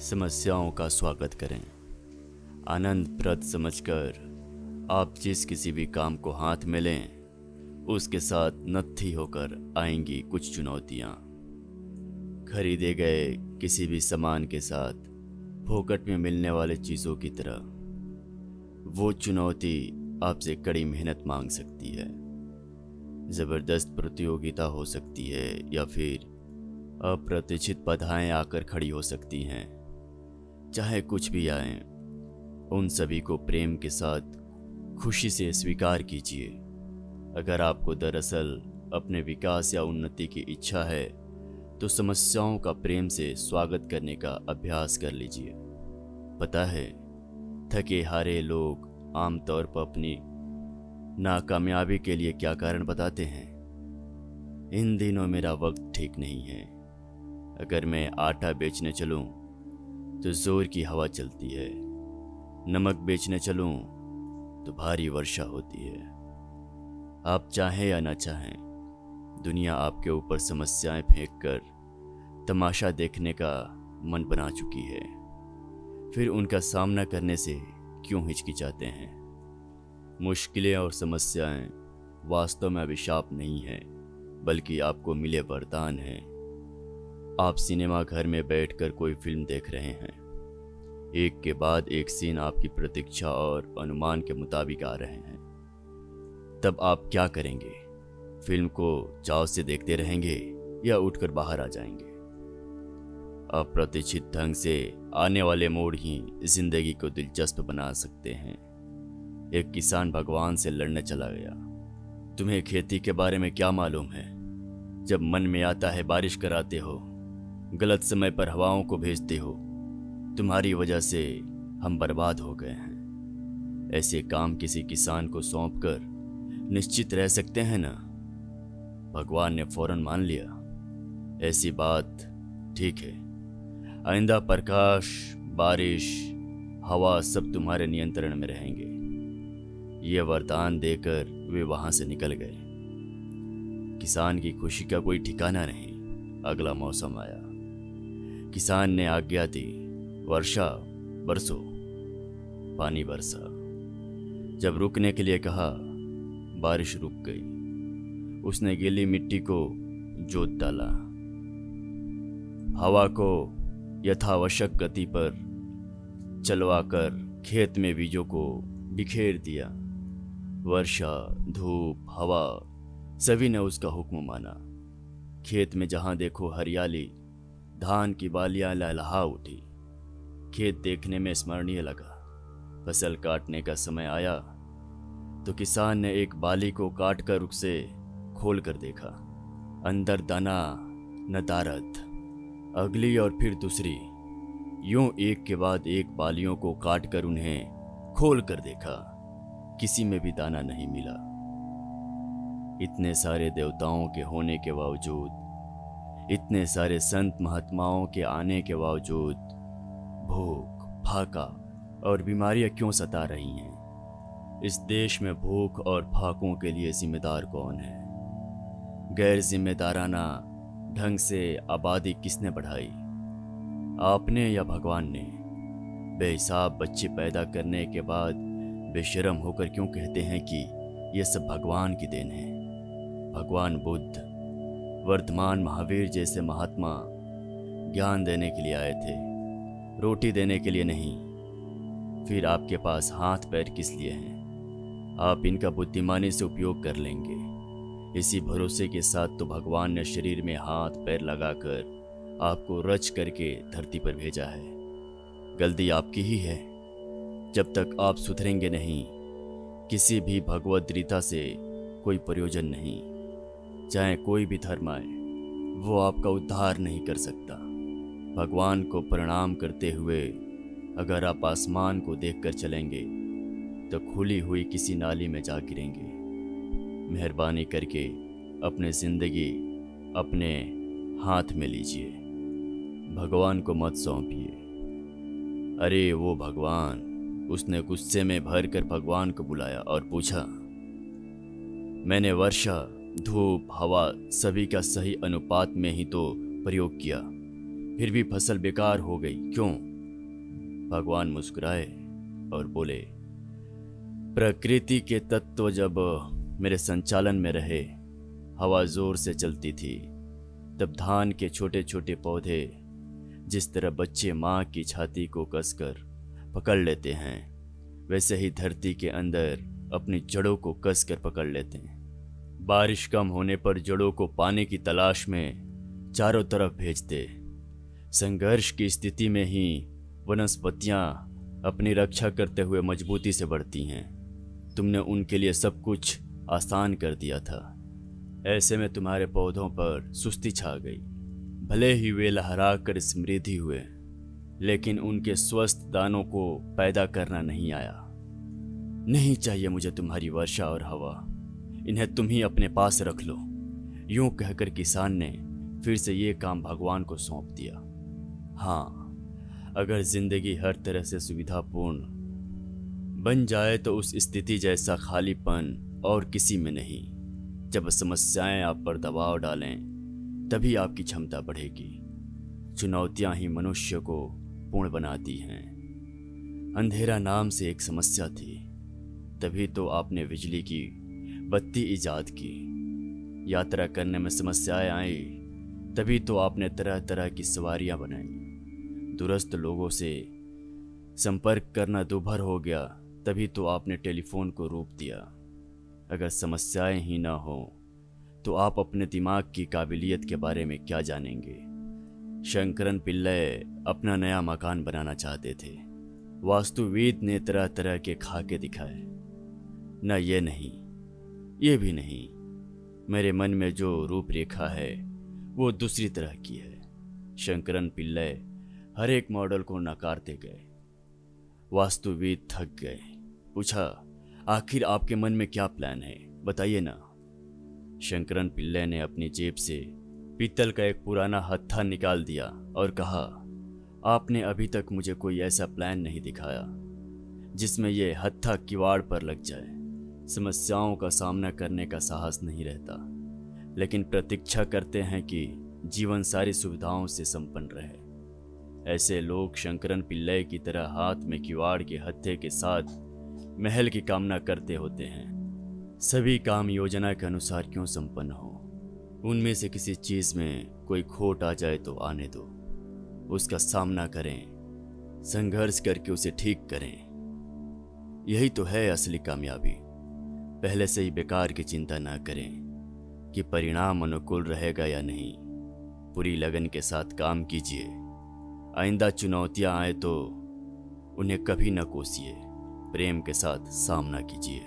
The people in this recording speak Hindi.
समस्याओं का स्वागत करें। आनंदप्रद समझकर आप जिस किसी भी काम को हाथ में लें, उसके साथ नत्थी होकर आएंगी कुछ चुनौतियां। खरीदे गए किसी भी सामान के साथ फोकट में मिलने वाले चीज़ों की तरह वो चुनौती आपसे कड़ी मेहनत मांग सकती है। ज़बरदस्त प्रतियोगिता हो सकती है या फिर अप्रत्याशित बाधाएं आकर खड़ी हो सकती हैं। चाहे कुछ भी आए, उन सभी को प्रेम के साथ खुशी से स्वीकार कीजिए। अगर आपको दरअसल अपने विकास या उन्नति की इच्छा है तो समस्याओं का प्रेम से स्वागत करने का अभ्यास कर लीजिए। पता है, थके हारे लोग आमतौर पर अपनी नाकामयाबी के लिए क्या कारण बताते हैं? इन दिनों मेरा वक्त ठीक नहीं है। अगर मैं आटा बेचने चलूं तो जोर की हवा चलती है, नमक बेचने चलूं तो भारी वर्षा होती है। आप चाहें या ना चाहें, दुनिया आपके ऊपर समस्याएं फेंक कर तमाशा देखने का मन बना चुकी है। फिर उनका सामना करने से क्यों हिचकिचाते हैं? मुश्किलें और समस्याएं वास्तव में अभिशाप नहीं है, बल्कि आपको मिले वरदान हैं। आप सिनेमा घर में बैठकर कोई फिल्म देख रहे हैं। एक के बाद एक सीन आपकी प्रतीक्षा और अनुमान के मुताबिक आ रहे हैं। तब आप क्या करेंगे? फिल्म को चाव से देखते रहेंगे या उठकर बाहर आ जाएंगे? अप्रत्याशित ढंग से आने वाले मोड़ ही जिंदगी को दिलचस्प बना सकते हैं। एक किसान भगवान से लड़ने चला गया। तुम्हें खेती के बारे में क्या मालूम है? जब मन में आता है बारिश कराते हो, गलत समय पर हवाओं को भेजते हो। तुम्हारी वजह से हम बर्बाद हो गए हैं। ऐसे काम किसी किसान को सौंपकर निश्चित रह सकते हैं ना? भगवान ने फौरन मान लिया। ऐसी बात ठीक है। आइंदा प्रकाश, बारिश, हवा सब तुम्हारे नियंत्रण में रहेंगे। ये वरदान देकर वे वहां से निकल गए। किसान की खुशी का कोई ठिकाना नहीं। अगला मौसम आया। किसान ने आज्ञा दी, वर्षा बरसो। पानी बरसा। जब रुकने के लिए कहा, बारिश रुक गई। उसने गीली मिट्टी को जोत डाला, हवा को यथावश्यक गति पर चलवाकर खेत में बीजों को बिखेर दिया। वर्षा, धूप, हवा सभी ने उसका हुक्म माना। खेत में जहां देखो हरियाली, धान की बालियां लहलहा उठी। खेत देखने में स्मरणीय लगा। फसल काटने का समय आया तो किसान ने एक बाली को काटकर उसे खोल कर देखा। अंदर दाना न दारद। अगली और फिर दूसरी, यूं एक के बाद एक बालियों को काटकर उन्हें खोल कर देखा। किसी में भी दाना नहीं मिला। इतने सारे देवताओं के होने के बावजूद, इतने सारे संत महात्माओं के आने के बावजूद भूख, फाका और बीमारियां क्यों सता रही हैं? इस देश में भूख और फाकों के लिए जिम्मेदार कौन है? गैर जिम्मेदाराना ढंग से आबादी किसने बढ़ाई? आपने या भगवान ने? बेहिसाब बच्चे पैदा करने के बाद बेशर्म होकर क्यों कहते हैं कि यह सब भगवान की देन है? भगवान बुद्ध, वर्धमान महावीर जैसे महात्मा ज्ञान देने के लिए आए थे, रोटी देने के लिए नहीं। फिर आपके पास हाथ पैर किस लिए हैं? आप इनका बुद्धिमानी से उपयोग कर लेंगे। इसी भरोसे के साथ तो भगवान ने शरीर में हाथ पैर लगाकर आपको रच करके धरती पर भेजा है। गलती आपकी ही है। जब तक आप सुधरेंगे नहीं, किसी भी भगवद रीता से कोई प्रयोजन नहीं। चाहे कोई भी धर्म आए, वो आपका उद्धार नहीं कर सकता। भगवान को प्रणाम करते हुए अगर आप आसमान को देखकर चलेंगे तो खुली हुई किसी नाली में जा गिरेंगे। मेहरबानी करके अपनी जिंदगी अपने हाथ में लीजिए। भगवान को मत सौंपिए। अरे वो भगवान! उसने गुस्से में भर कर भगवान को बुलाया और पूछा, मैंने वर्षा, धूप, हवा सभी का सही अनुपात में ही तो प्रयोग किया, फिर भी फसल बेकार हो गई। क्यों? भगवान मुस्कुराए और बोले, प्रकृति के तत्व जब मेरे संचालन में रहे, हवा जोर से चलती थी, तब धान के छोटे छोटे पौधे जिस तरह बच्चे माँ की छाती को कसकर पकड़ लेते हैं, वैसे ही धरती के अंदर अपनी जड़ों को कसकर पकड़ लेते हैं। बारिश कम होने पर जड़ों को पानी की तलाश में चारों तरफ भेजते। संघर्ष की स्थिति में ही वनस्पतियां अपनी रक्षा करते हुए मजबूती से बढ़ती हैं। तुमने उनके लिए सब कुछ आसान कर दिया था। ऐसे में तुम्हारे पौधों पर सुस्ती छा गई। भले ही वे लहरा कर समृद्धि हुए, लेकिन उनके स्वस्थ दानों को पैदा करना नहीं आया। नहीं चाहिए मुझे तुम्हारी वर्षा और हवा, इन्हें तुम ही अपने पास रख लो। यूं कहकर किसान ने फिर से ये काम भगवान को सौंप दिया। हाँ, अगर जिंदगी हर तरह से सुविधापूर्ण बन जाए तो उस स्थिति जैसा खालीपन और किसी में नहीं। जब समस्याएं आप पर दबाव डालें, तभी आपकी क्षमता बढ़ेगी। चुनौतियां ही मनुष्य को पूर्ण बनाती हैं। अंधेरा नाम से एक समस्या थी, तभी तो आपने बिजली की बत्ती इजाद की। यात्रा करने में समस्याएं आई, तभी तो आपने तरह तरह की सवारियां बनाई। दूरस्थ लोगों से संपर्क करना दूभर हो गया, तभी तो आपने टेलीफोन को रूप दिया। अगर समस्याएं ही ना हो तो आप अपने दिमाग की काबिलियत के बारे में क्या जानेंगे। शंकरन पिल्लई अपना नया मकान बनाना चाहते थे। वास्तुविद ने तरह तरह के खाके दिखाए। न ये नहीं, ये भी नहीं, मेरे मन में जो रूपरेखा है वो दूसरी तरह की है। शंकरन पिल्लई हर एक मॉडल को नकारते गए। वास्तुविद थक गए। पूछा, आखिर आपके मन में क्या प्लान है, बताइए ना। शंकरन पिल्लई ने अपनी जेब से पीतल का एक पुराना हत्था निकाल दिया और कहा, आपने अभी तक मुझे कोई ऐसा प्लान नहीं दिखाया जिसमें यह हत्था किवाड़ पर लग जाए। समस्याओं का सामना करने का साहस नहीं रहता, लेकिन प्रतीक्षा करते हैं कि जीवन सारी सुविधाओं से संपन्न रहे। ऐसे लोग शंकरन पिल्लई की तरह हाथ में किवाड़ के हत्थे के साथ महल की कामना करते होते हैं। सभी काम योजना के अनुसार क्यों संपन्न हो। उनमें से किसी चीज में कोई खोट आ जाए तो आने दो, उसका सामना करें, संघर्ष करके उसे ठीक करें। यही तो है असली कामयाबी। पहले से ही बेकार की चिंता ना करें कि परिणाम अनुकूल रहेगा या नहीं। पूरी लगन के साथ काम कीजिए। आइंदा चुनौतियां आए तो उन्हें कभी न कोसिए, प्रेम के साथ सामना कीजिए।